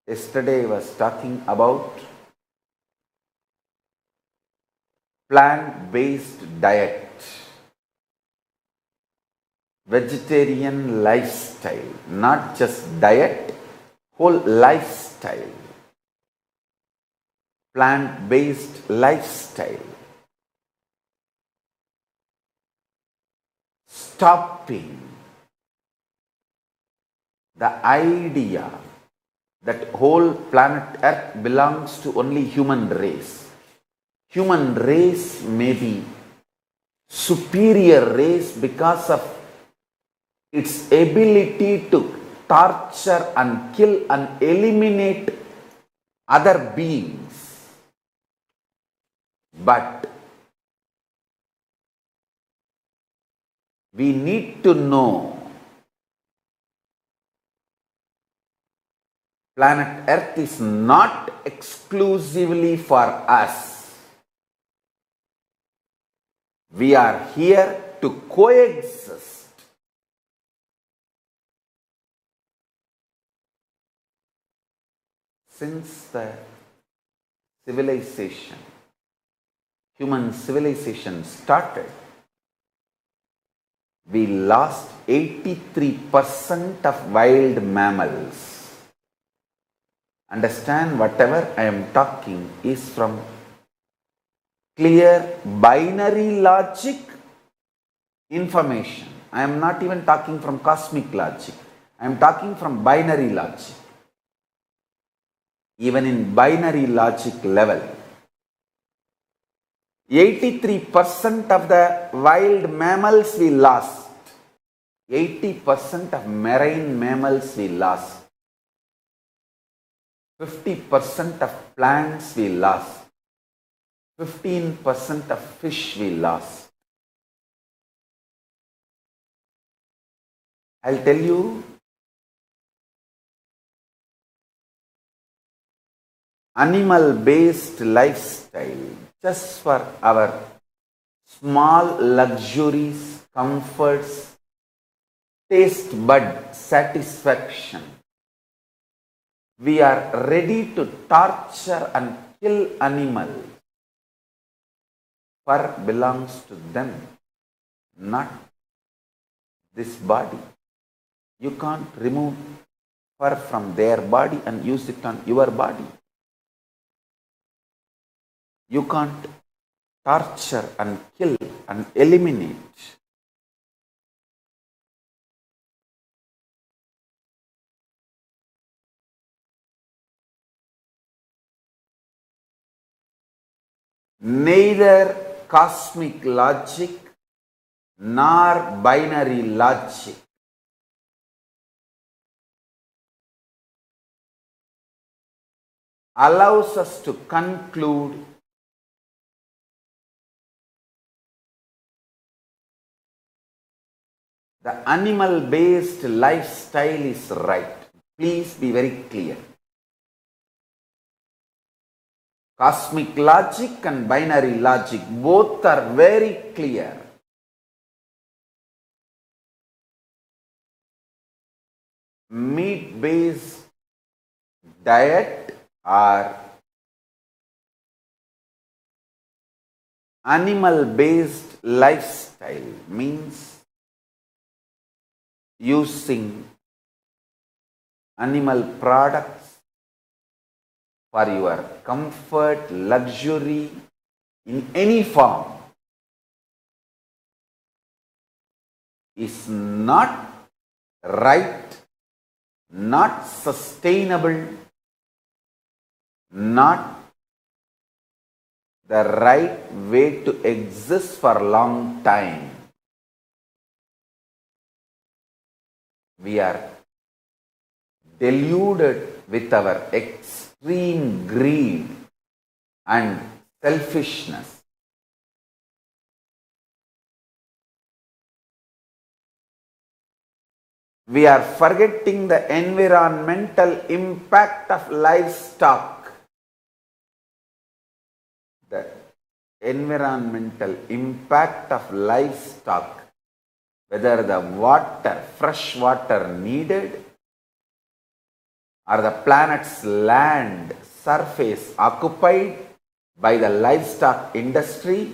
Yesterday I was talking about plant-based diet, vegetarian lifestyle, not just diet, whole lifestyle, plant-based lifestyle, stopping the idea that whole planet Earth belongs to only human race. Human race may be superior race because of its ability to torture and kill and eliminate other beings. But we need to know planet Earth is not exclusively for us. We are here to coexist. Since the civilization, human civilization started, we lost 83% of wild mammals. Understand, whatever I am talking is from clear binary logic information. I am not even talking from cosmic logic. I am talking from binary logic. Even in binary logic level, 83% of the wild mammals we lost. 80% of marine mammals we lost. 50% of plants we lost. 15% of fish we lost. I'll tell you, animal-based lifestyle, just for our small luxuries, comforts, taste bud satisfaction, we are ready to torture and kill animals. Fur belongs to them, not this body. You can't remove fur from their body and use it on your body. You can't torture and kill and eliminate. Neither cosmic logic nor binary logic allows us to conclude the animal-based lifestyle is right. Please be very clear. Cosmic logic and binary logic both are very clear. Meat-based diet or animal-based lifestyle means using animal products for your comfort, luxury, in any form is not right, not sustainable, not the right way to exist for a long time. We are deluded with our extreme greed and selfishness. We are forgetting the environmental impact of livestock. The environmental impact of livestock, whether the water, fresh water needed are the planet's land surface occupied by the livestock industry,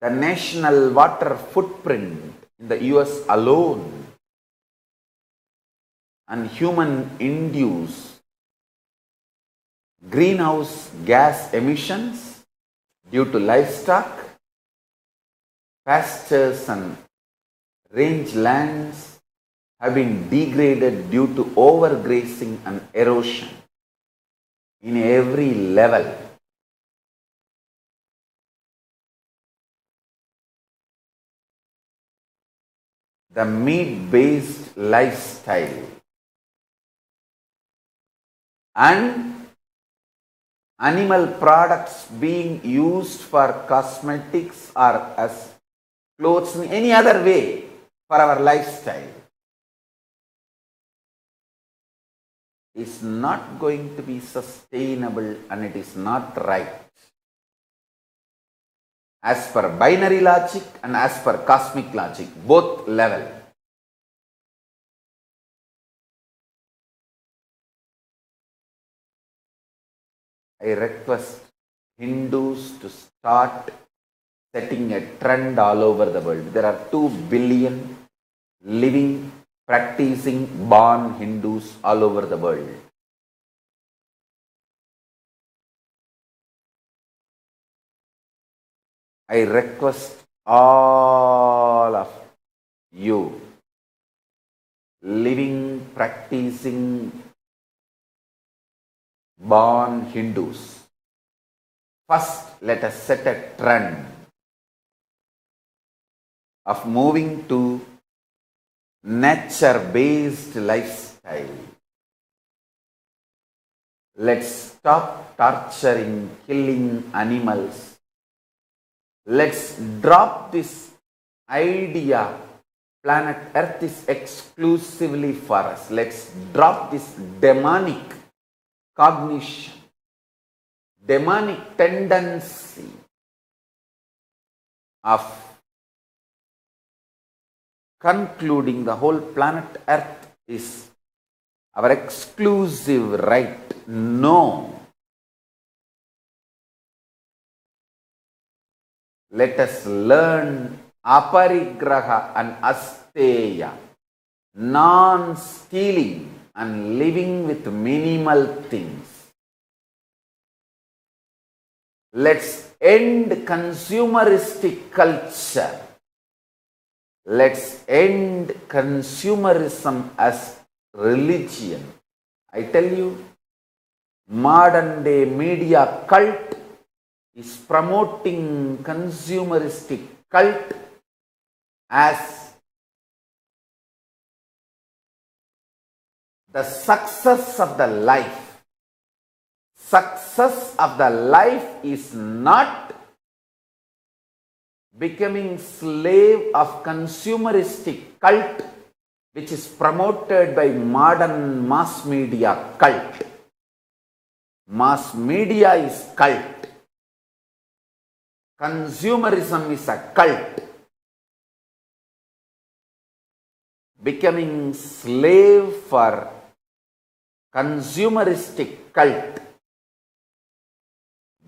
the national water footprint in the US alone, and human-induced greenhouse gas emissions due to livestock, pastures and rangelands have been degraded due to overgrazing and erosion in every level. The meat-based lifestyle and animal products being used for cosmetics or as clothes in any other way for our lifestyle is not going to be sustainable, and it is not right as per binary logic and as per cosmic logic, both level. I request Hindus to start setting a trend all over the world. There are 2 billion living, practicing, born Hindus all over the world. I request all of you living, practicing, born Hindus, first let us set a trend of moving to nature-based lifestyle. Let's stop torturing, killing animals. Let's drop this idea planet Earth is exclusively for us. Let's drop this demonic cognition, demonic tendency of concluding the whole planet Earth is our exclusive right. No. Let us learn aparigraha and asteya, non-stealing and living with minimal things. Let's end consumeristic culture. Let's end consumerism as religion. I tell you, modern day media cult is promoting consumeristic cult as the success of the life. Success of the life is not becoming slave of consumeristic cult which is promoted by modern mass media cult. Mass media is cult. Consumerism is a cult. Becoming slave for consumeristic cult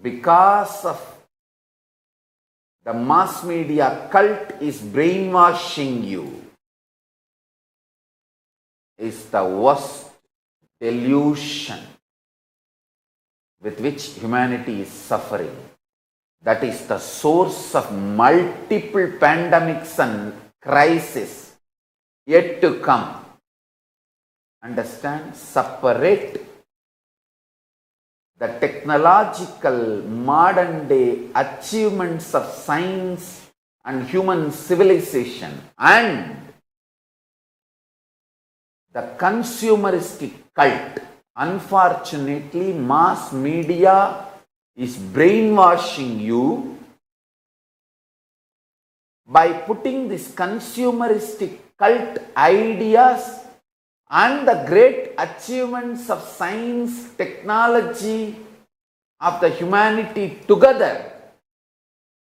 because of the mass media cult is brainwashing you is the worst delusion with which humanity is suffering. That is the source of multiple pandemics and crises yet to come. Understand? Separate the technological modern day achievements of science and human civilization and the consumeristic cult. Unfortunately, mass media is brainwashing you by putting this consumeristic cult ideas and the great achievements of science, technology of the humanity together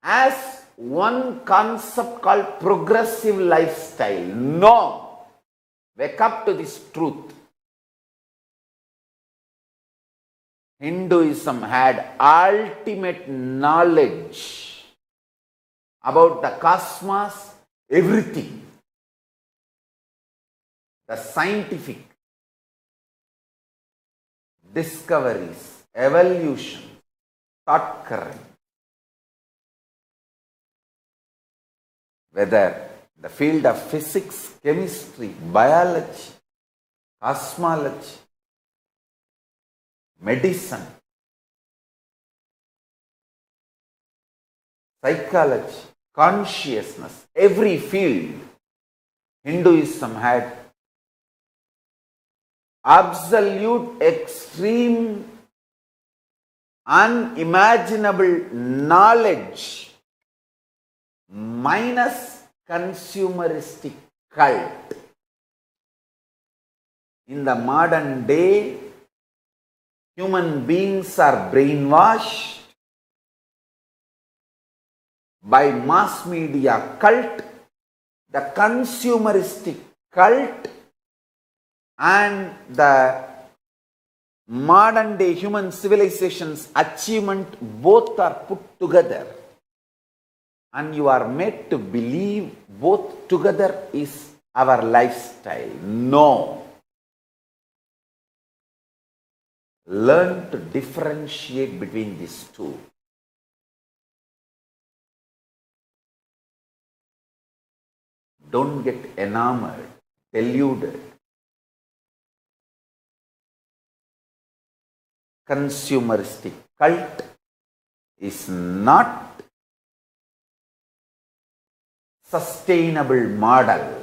as one concept called progressive lifestyle. No! Wake up to this truth. Hinduism had ultimate knowledge about the cosmos, everything, the scientific discoveries, evolution, thought current, whether the field of physics, chemistry, biology, cosmology, medicine, psychology, consciousness, every field, Hinduism had absolute, extreme, unimaginable knowledge minus consumeristic cult. In the modern day, human beings are brainwashed by mass media cult, the consumeristic cult, and the modern day human civilization's achievement. Both are put together, and you are made to believe both together is our lifestyle. No. Learn to differentiate between these two. Don't get enamored, deluded. Consumeristic cult is not sustainable model.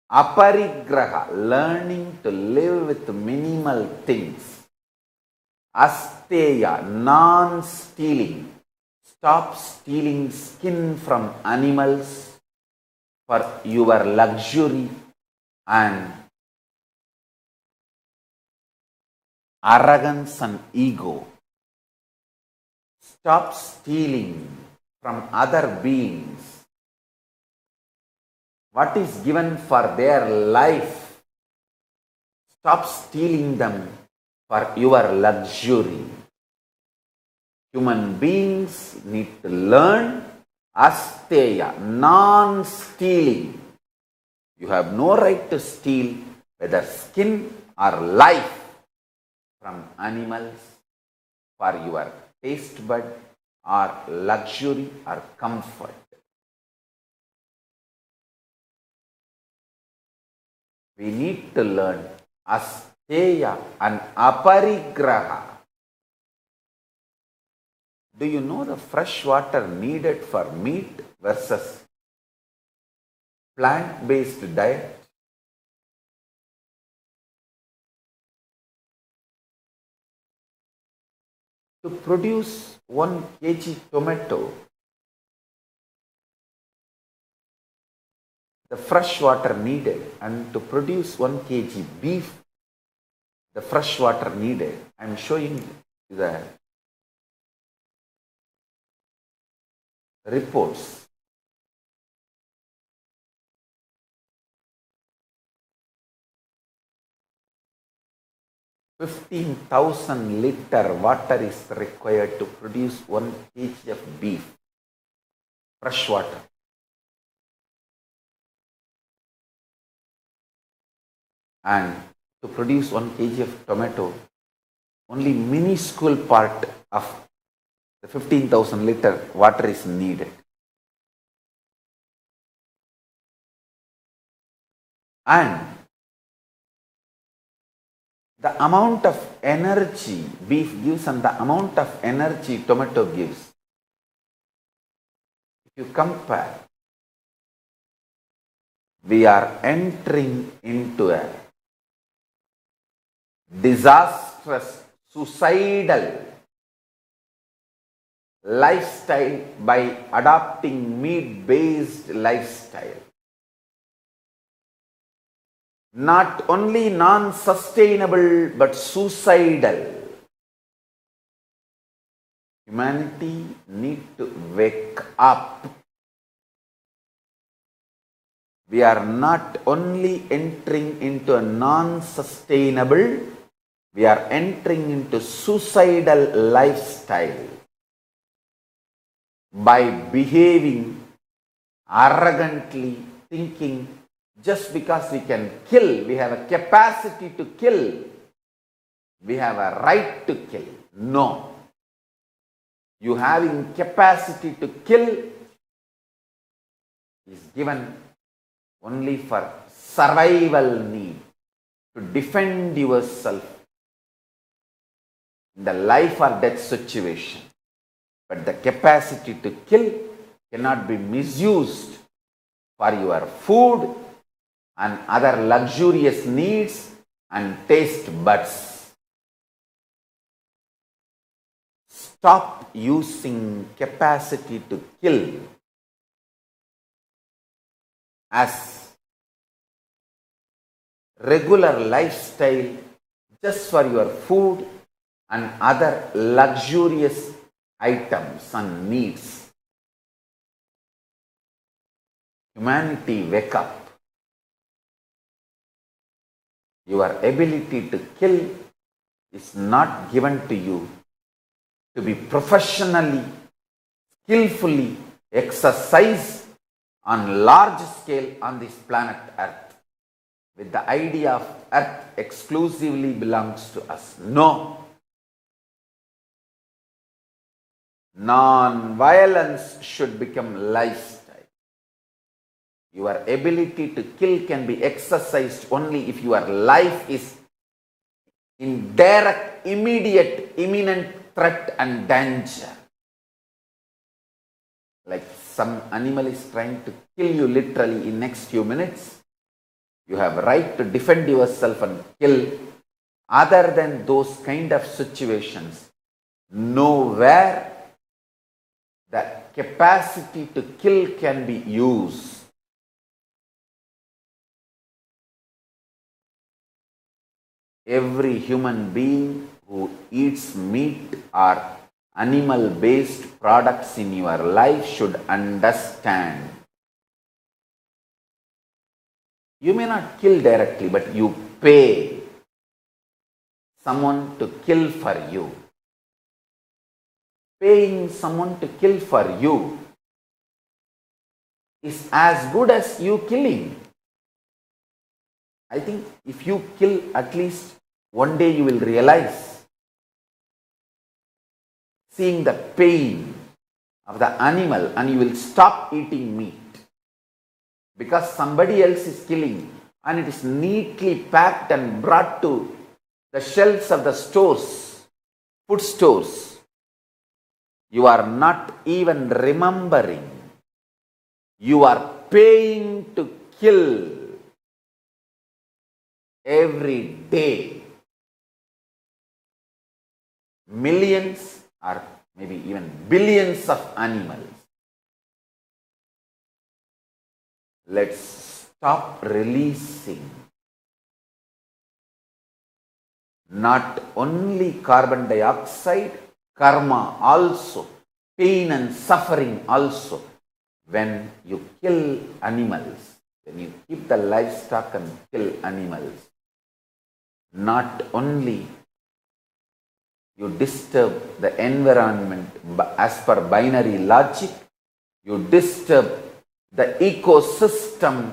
Aparigraha, learning to live with minimal things. Asteya, non-stealing. Stop stealing skin from animals for your luxury and arrogance and ego. Stop stealing from other beings what is given for their life. Stop stealing them for your luxury. Human beings need to learn asteya, non-stealing. You have no right to steal whether skin or life from animals for your taste bud or luxury or comfort. We need to learn asteya and aparigraha. Do you know the fresh water needed for meat versus plant-based diet? To produce 1 kg tomato, the fresh water needed, and to produce 1 kg beef, the fresh water needed. I am showing you the reports. $15,000 water is required to produce 1 kg of beef, fresh water. And to produce 1 kg of tomato, only minuscule part of the 15,000 water is needed. And the amount of energy beef gives and the amount of energy tomato gives, if you compare, we are entering into a disastrous, suicidal lifestyle by adopting meat-based lifestyle. Not only non-sustainable but suicidal. Humanity need to wake up. we are not only entering into a non-sustainable, we are entering into suicidal lifestyle by behaving arrogantly, thinking just because we can kill, we have a capacity to kill, we have a right to kill. No. You having capacity to kill is given only for survival need, to defend yourself in the life or death situation. But the capacity to kill cannot be misused for your food and other luxurious needs and taste buds. Stop using capacity to kill as regular lifestyle just for your food and other luxurious items and needs. Humanity, wake up. Your ability to kill is not given to you to be professionally, skillfully exercised on large scale on this planet Earth, with the idea of Earth exclusively belongs to us. No. Non-violence should become lifestyle. Your ability to kill can be exercised only if your life is in direct, immediate, imminent threat and danger. Like some animal is trying to kill you literally in next few minutes. You have a right to defend yourself and kill. Other than those kind of situations, nowhere the capacity to kill can be used. Every human being who eats meat or animal-based products in your life should understand. You may not kill directly, but you pay someone to kill for you. Paying someone to kill for you is as good as you killing. I think if you kill, at least one day you will realize, seeing the pain of the animal, and you will stop eating meat. Because somebody else is killing and it is neatly packed and brought to the shelves of the stores, food stores. You are not even remembering. You are paying to kill every day. Millions or maybe even billions of animals. Let's stop releasing not only carbon dioxide, karma also, pain and suffering also. When you kill animals, when you keep the livestock and kill animals, not only you disturb the environment as per binary logic, you disturb the ecosystem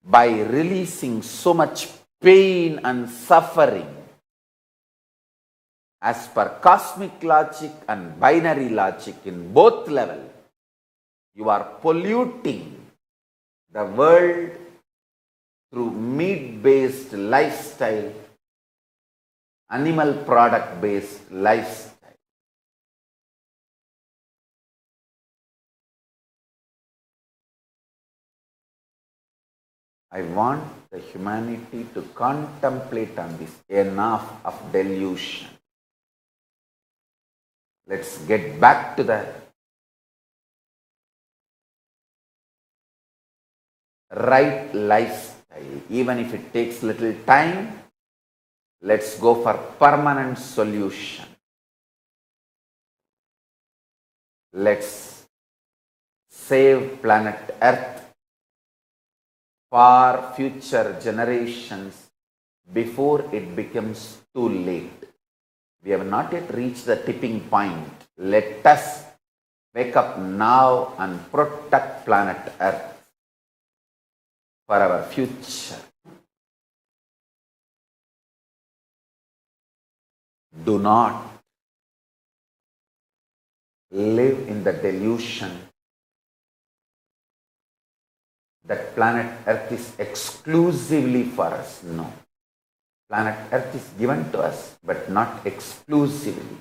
by releasing so much pain and suffering. As per cosmic logic and binary logic, in both levels, you are polluting the world through meat-based lifestyle, animal product-based lifestyle. I want the humanity to contemplate on this. Enough of delusion. Let's get back to the right lifestyle. Even if it takes little time, let's go for permanent solution. Let's save planet Earth for future generations before it becomes too late. We have not yet reached the tipping point. Let us wake up now and protect planet Earth for our future. Do not live in the delusion that planet Earth is exclusively for us. No. Planet Earth is given to us, but not exclusively.